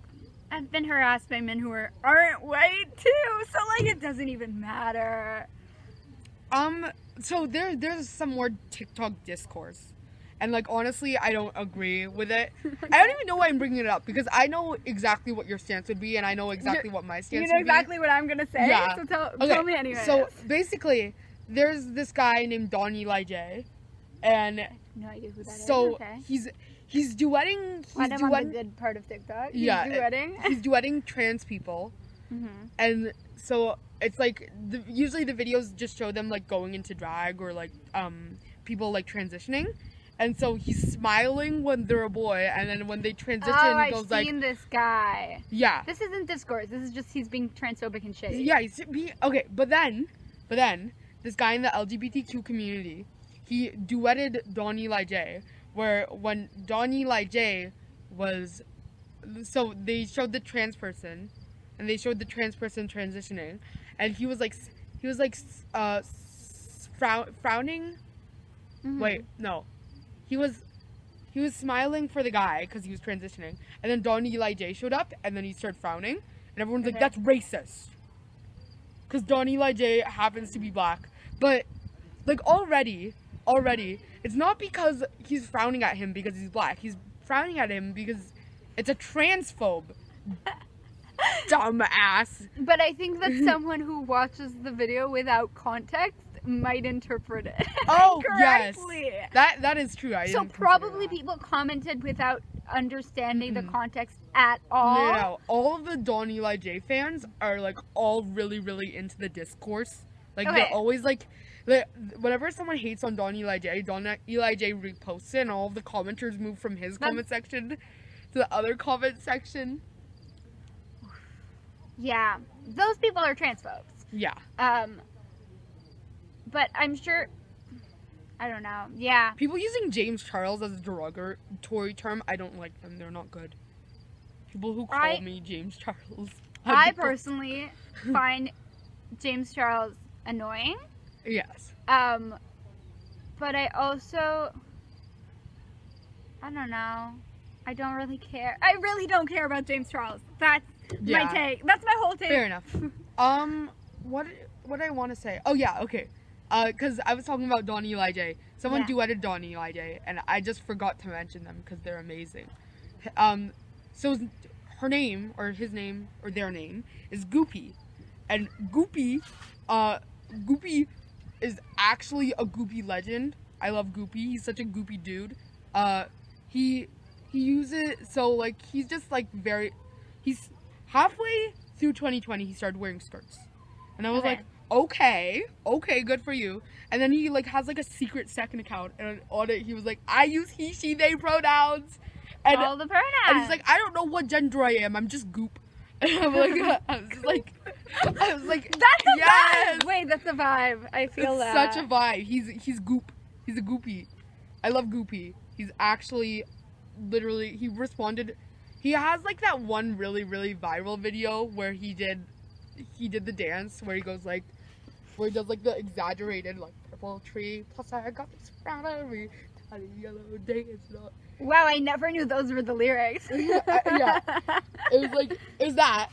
I've been harassed by men who aren't white too, so like it doesn't even matter. So there's some more TikTok discourse, and like honestly, I don't agree with it. I don't even know why I'm bringing it up, because I know exactly what your stance would be, and I know exactly what my stance would be. You know exactly what I'm gonna say. Yeah. So tell me anyway. So basically, there's this guy named Don Eli J, and no idea who that is. So okay. he's duetting. I'm on the good part of TikTok. He's duetting. He's duetting trans people, and so it's like usually the videos just show them like going into drag or like people like transitioning, and so he's smiling when they're a boy, and then when they transition, he goes like, I've seen this guy. Yeah. This isn't discourse. This is just he's being transphobic and shitty. Yeah, okay, but then this guy in the LGBTQ community, he duetted Don Eli J, where when Don Eli J was, so they showed the trans person, and they showed the trans person transitioning, and he was like frowning. Wait, no, he was smiling for the guy because he was transitioning, and then Don Eli J showed up, and then he started frowning, and everyone's like, that's racist, because Don Eli J happens to be black. But like already it's not because he's frowning at him because he's black. He's frowning at him because it's a transphobe. Dumbass. But I think that someone who watches the video without context might interpret it correctly. Yes. That is true. So probably people commented without understanding the context at all. No. All of the Don Eli J fans are like all really, really into the discourse. Like, Okay. they're always, like, whenever someone hates on Don Eli J reposts it, and all of the commenters move from his comment section to the other comment section. Yeah, those people are transphobes. Yeah. But I'm sure, I don't know. Yeah. People using James Charles as a derogatory term, I don't like them. They're not good. People who call me James Charles. I personally find James Charles annoying. Yes. But I also, I don't know. I don't really care. I really don't care about James Charles. That's my take. That's my whole take. Fair enough. What I want to say? Oh yeah, okay. Because I was talking about Don Eli J. Someone duetted Don Eli J, and I just forgot to mention them because they're amazing. So her name, or his name, or their name is Goopy, and Goopy is actually a Goopy legend. I love Goopy. He's such a Goopy dude. He uses, so like, he's just like he's halfway through 2020 he started wearing skirts, and I was like, okay, good for you. And then he like has like a secret second account, and on it he was like, I use he, she, they pronouns, and all the pronouns. And he's like, I don't know what gender I am, I'm just Goop. And I was like, that's a vibe. Wait, that's a vibe. I feel it's that. such a vibe. He's Goop. He's a Goopy. I love Goopy. He's actually, literally, he responded. He has like that one really, really viral video where he did the dance where he goes like, where he does like the exaggerated like purple tree plus I got this strawberry tiny yellow day it's not. Wow, I never knew those were the lyrics. Yeah. It was that.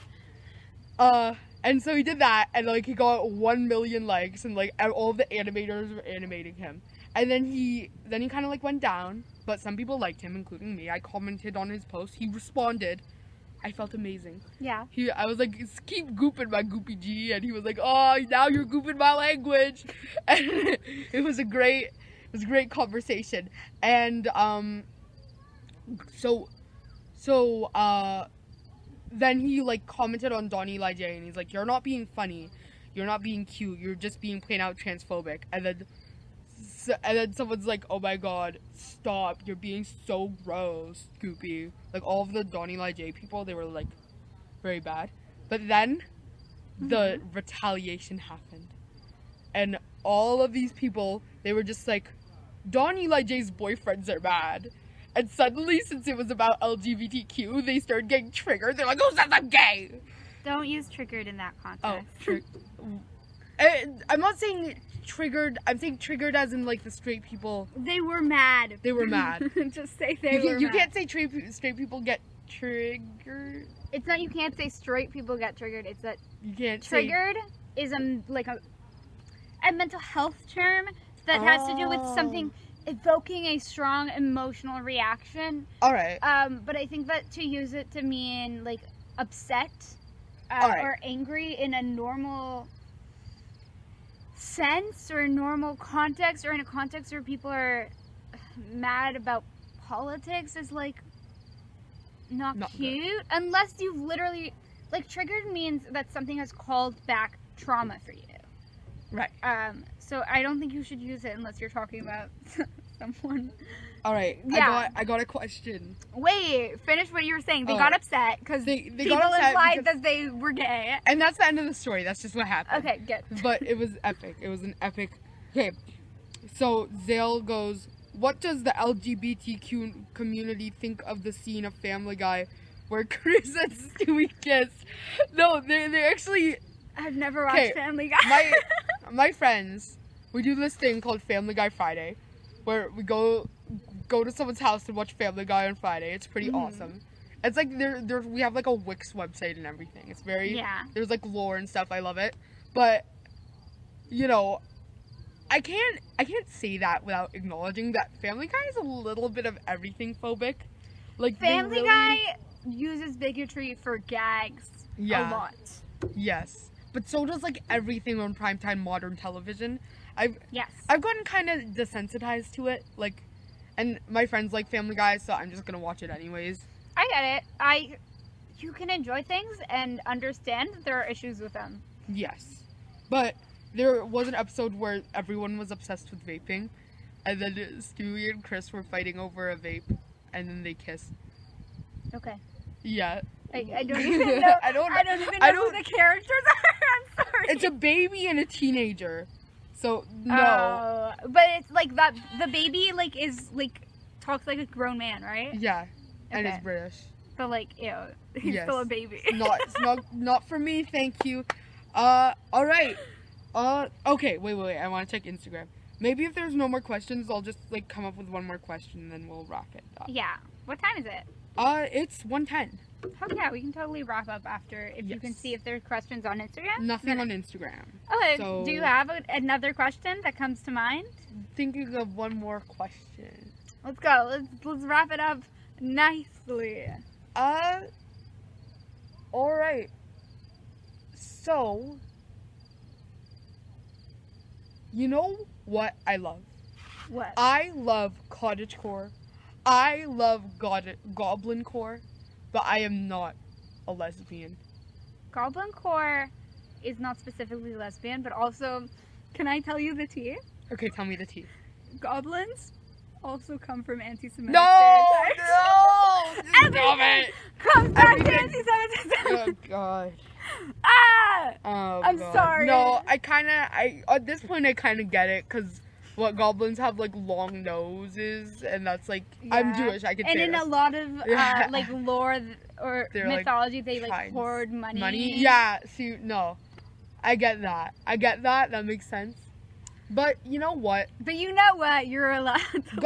And so he did that, and like he got 1 million likes, and like all the animators were animating him. And then he kind of like went down, but some people liked him, including me. I commented on his post. He responded. I felt amazing. Yeah. I was like, keep gooping my Goopy G, and he was like, oh, now you're gooping my language, and it was a great conversation. And then he like commented on Don Eli J, and he's like, you're not being funny, you're not being cute, you're just being plain out transphobic. And then someone's like, oh my god, stop, you're being so gross, Goopy. Like all of the Don Eli J people, they were like very bad. But then the retaliation happened, and all of these people, they were just like, Don Eli J's boyfriends are bad. And suddenly, since it was about LGBTQ, they started getting triggered. They're like, who says I'm gay? Don't use triggered in that context. I'm not saying triggered. I'm saying triggered as in like the straight people. They were mad. They were mad. Just say they were mad. You can't say straight people get triggered. It's not you can't say straight people get triggered. It's that you can't triggered is a mental health term that has to do with something evoking a strong emotional reaction. Alright. But I think that to use it to mean like upset or angry in a normal sense or a normal context or in a context where people are mad about politics is like not cute. Good. Unless you've literally, like, triggered means that something has called back trauma for you. Right. So I don't think you should use it unless you're talking about someone. All right. Yeah. I got a question. Wait, finish what you were saying. They got upset because people implied that they were gay. And that's the end of the story. That's just what happened. Okay, good. But it was epic. It was an epic. Okay. So Zale goes, what does the LGBTQ community think of the scene of Family Guy where Chris and Stewie kiss? No, they actually... I've never watched Family Guy. My friends, we do this thing called Family Guy Friday, where we go to someone's house and watch Family Guy on Friday. It's pretty awesome. It's like we have like a Wix website and everything. It's very there's like lore and stuff. I love it. But you know, I can't say that without acknowledging that Family Guy is a little bit of everything phobic. Like Family Guy uses bigotry for gags a lot. Yes. But so does like everything on primetime modern television. I've gotten kind of desensitized to it, like, and my friends like Family Guy, so I'm just gonna watch it anyways. I get it. You can enjoy things and understand that there are issues with them. Yes, but there was an episode where everyone was obsessed with vaping, and then Stewie and Chris were fighting over a vape, and then they kissed. Okay. Yeah. I don't even know. I don't even know who the characters are. I'm sorry. It's a baby and a teenager. So no. Oh, but it's like that. The baby like is like talks like a grown man, right? Yeah. And Okay. is British. But like, ew, he's Yes. still a baby. It's not for me, thank you. Alright. Okay, wait. I want to check Instagram. Maybe if there's no more questions, I'll just like come up with one more question and then we'll wrap it up. Yeah. What time is it? It's 1:10. Oh yeah, we can totally wrap up after if you can Yes. see if there's questions on Instagram. Nothing on Instagram. Okay. So- Do you have another question that comes to mind? Thinking of one more question. Let's go. Let's wrap it up nicely. Alright. So, you know what I love? What? I love cottagecore. I love goblin core, but I am not a lesbian. Goblin core is not specifically lesbian, but also, can I tell you the tea? Okay, tell me the tea. Goblins also come from anti-Semitic No! stereotypes. Stop it! Comes back to Everything. anti-Semitism. Oh god. Ah! Oh, I'm god. sorry. No, at this point I kind of get it, because what goblins have like long noses, and that's like, I'm Yeah. Jewish, I can And say in this. a lot of Yeah. like lore or They're, like, mythology, they like tribes. hoard money. Money? Yeah, see, no. I get that. That makes sense. But you know what? But you know what? You're allowed to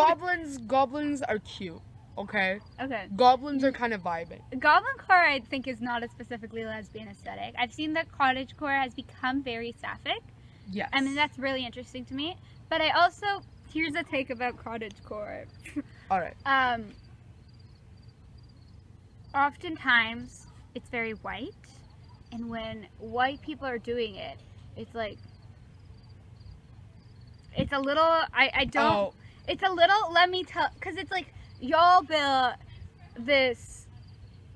Goblins are cute, okay? Okay. Goblins are kind of vibing. Goblin core, I think, is not a specifically lesbian aesthetic. I've seen that cottage core has become very sapphic. Yes. I mean, that's really interesting to me. But I also, here's a take about cottage core. Alright. Oftentimes, it's very white. And when white people are doing it, it's like, it's a little, I don't, Oh, it's a little, let me tell, because it's like, y'all built this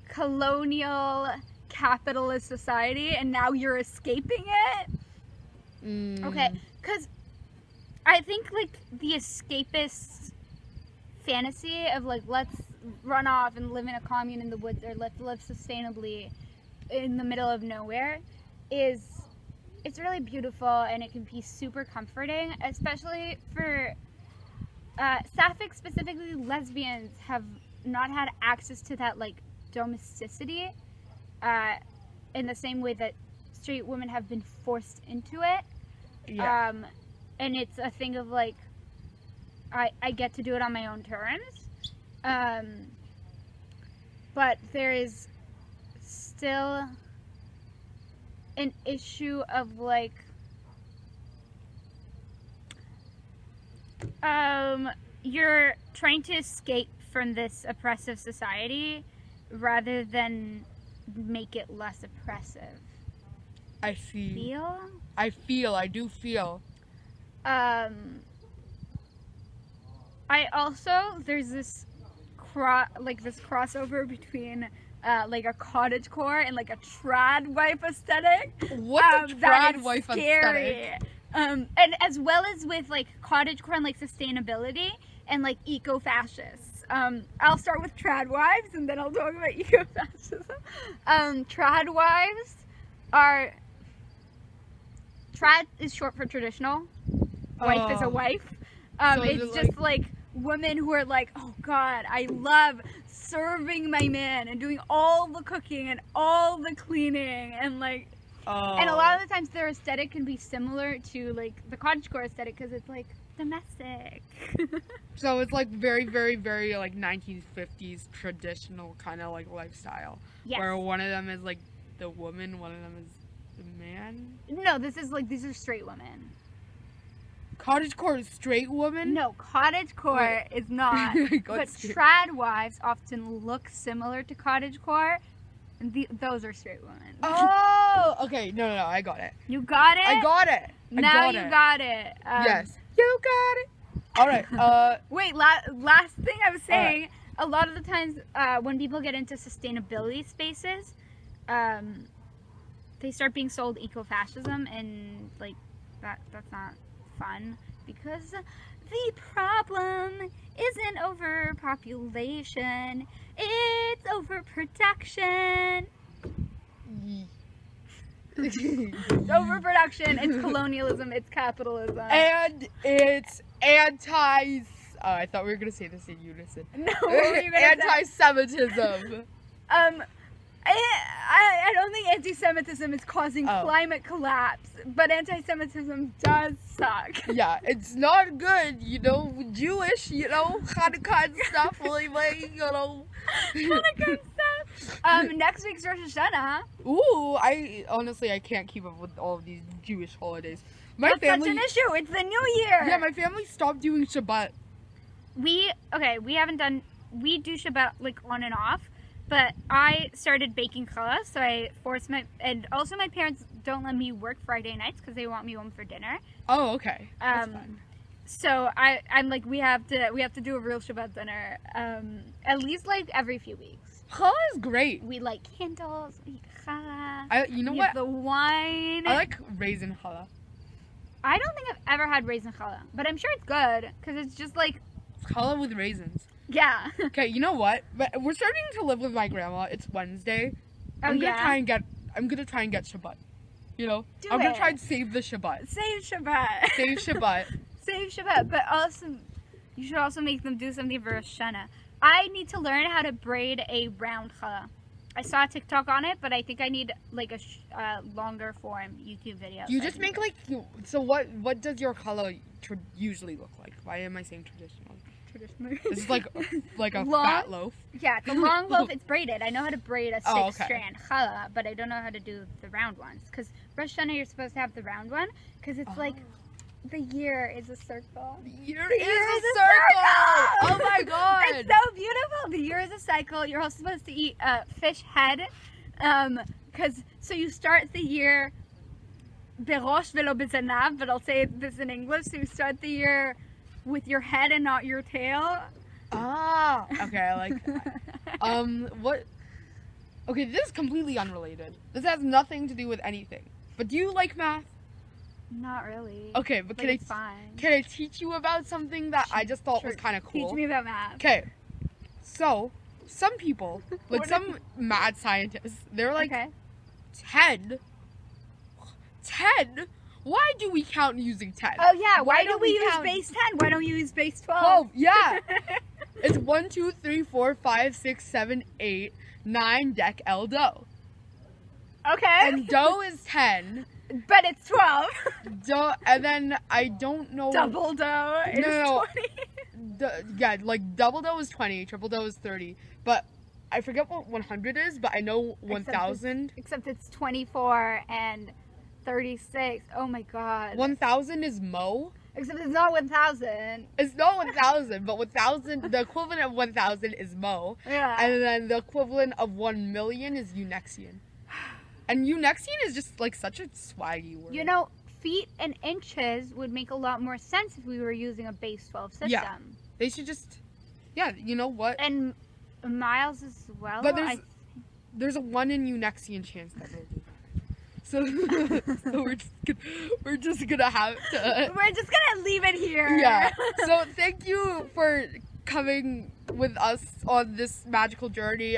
colonial capitalist society and now you're escaping it. Okay, because I think like the escapist fantasy of like, let's run off and live in a commune in the woods, or let's live sustainably in the middle of nowhere, it's really beautiful, and it can be super comforting, especially for sapphic, specifically lesbians have not had access to that like domesticity in the same way that straight women have been forced into it. Yeah. And it's a thing of like, I get to do it on my own terms, but there is still an issue of like, you're trying to escape from this oppressive society rather than make it less oppressive. I see. Feel? I do feel. I also, there's this crossover between like a cottage core and like a trad wife aesthetic. What's a that trad is wife scary. aesthetic? And as well as with like cottage core and like sustainability and like eco-fascists. I'll start with trad wives and then I'll talk about eco-fascism. Trad wives are, trad is short for traditional. Wife is a Oh. wife. So It's is it just like women who are like, oh god, I love serving my man and doing all the cooking and all the cleaning and like, and a lot of the times their aesthetic can be similar to like the cottagecore aesthetic because it's like domestic. So it's like very, very, very like 1950s traditional kind of like lifestyle. Yes. Where one of them is like the woman, one of them is the man. No, this is like, these are straight women. Cottagecore is straight woman? No, cottagecore is not. Like, But what's straight? trad wives often look similar to cottagecore. And those are straight women. Oh, okay. No, I got it. You got it? I got it. Now you got it. Yes. You got it. All right. Wait, last thing I was saying, a lot of the times when people get into sustainability spaces, they start being sold eco-fascism, and like that's not fun because the problem isn't overpopulation, it's overproduction. It's overproduction, it's colonialism, it's capitalism. And it's I thought we were going to say this in unison. No, what were you gonna Anti-Semitism. I don't think anti-Semitism is causing climate collapse, but anti-Semitism does suck. Yeah, it's not good, you know, Jewish, you know, Hanukkah and stuff, like, you know. Hanukkah and stuff. Next week's Rosh Hashanah. Ooh, I can't keep up with all of these Jewish holidays. That's such an issue, it's the new year. Yeah, my family stopped doing Shabbat. We do Shabbat, like, on and off. But I started baking challah, so I forced and also my parents don't let me work Friday nights because they want me home for dinner. Oh, okay. That's fine. So I'm like, we have to do a real Shabbat dinner, at least like every few weeks. Challah is great. We light candles, we eat challah. You know we what? have the wine. I like raisin challah. I don't think I've ever had raisin challah, but I'm sure it's good because it's just like Challah with raisins. Yeah. Okay, you know what? But we're starting to live with my grandma. It's Wednesday. I'm gonna try and get Shabbat. You know? I'm gonna try and save the Shabbat. Save Shabbat. Save Shabbat. Save Shabbat. But also, you should also make them do something for Rosh Hashanah. I need to learn how to braid a round challah. I saw a TikTok on it, but I think I need like a longer form YouTube video. You just make like, so what does your challah usually look like? Why am I saying traditional? This is like a long, fat loaf. Yeah, it's a long loaf. It's braided. I know how to braid a six-strand challah, but I don't know how to do the round ones. Because Rosh Hashanah, you're supposed to have the round one, because it's like the year is a circle. The year is a circle! Oh my god! It's so beautiful. The year is a cycle. You're also supposed to eat fish head, so you start the year berosh velo bezanav, but I'll say this in English. So you start the year with your head and not your tail. Ah, okay, I like that. What? Okay, this is completely unrelated. This has nothing to do with anything. But do you like math? Not really. Okay, but can I teach you about something that I just thought was kind of cool? Teach me about math. Okay, so some people, like some mad scientists, they're like, 10? Why do we count using 10? Oh yeah, why do we use base 10? Why don't you use base 12? 12, yeah. It's 1, 2, 3, 4, 5, 6, 7, 8, 9 deck El Do. Okay. And Do is 10. But it's 12. Do, and then I don't know. Double Do is 20. Yeah, like double Do is 20, triple Do is 30. But I forget what 100 is, but I know 1,000. Except it's 24 and 36. Oh my god. 1,000 is Mo. Except it's not 1,000. It's not 1,000, but 1,000, the equivalent of 1,000 is Mo. Yeah. And then the equivalent of 1 million is Eunexian. And Eunexian is just like such a swaggy word. You know, feet and inches would make a lot more sense if we were using a base 12 system. Yeah. They should just, you know what? And miles as well. But there's a 1 in Eunexian chance that we'll do. So we're just gonna have to. We're just gonna leave it here. Yeah. So thank you for coming with us on this magical journey.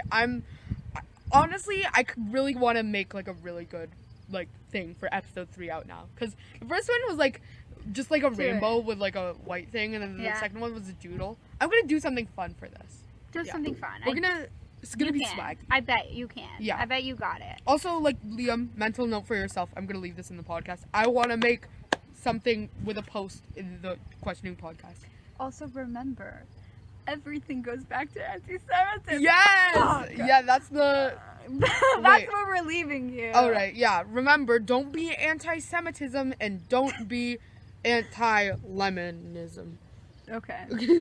Honestly, I really want to make like a really good like thing for episode 3 out now, because the first one was like just like a rainbow with like a white thing, and then the second one was a doodle. I'm gonna do something fun for this. Do something fun. It's gonna be swag. I bet you can. Yeah. I bet you got it. Also, like, Liam, mental note for yourself. I'm gonna leave this in the podcast. I want to make something with a post in the questioning podcast. Also, remember, everything goes back to anti-Semitism. Yes! Oh, yeah, that's the... That's where we're leaving you. All right, yeah. Remember, don't be anti-Semitism and don't be anti-lemonism. Okay.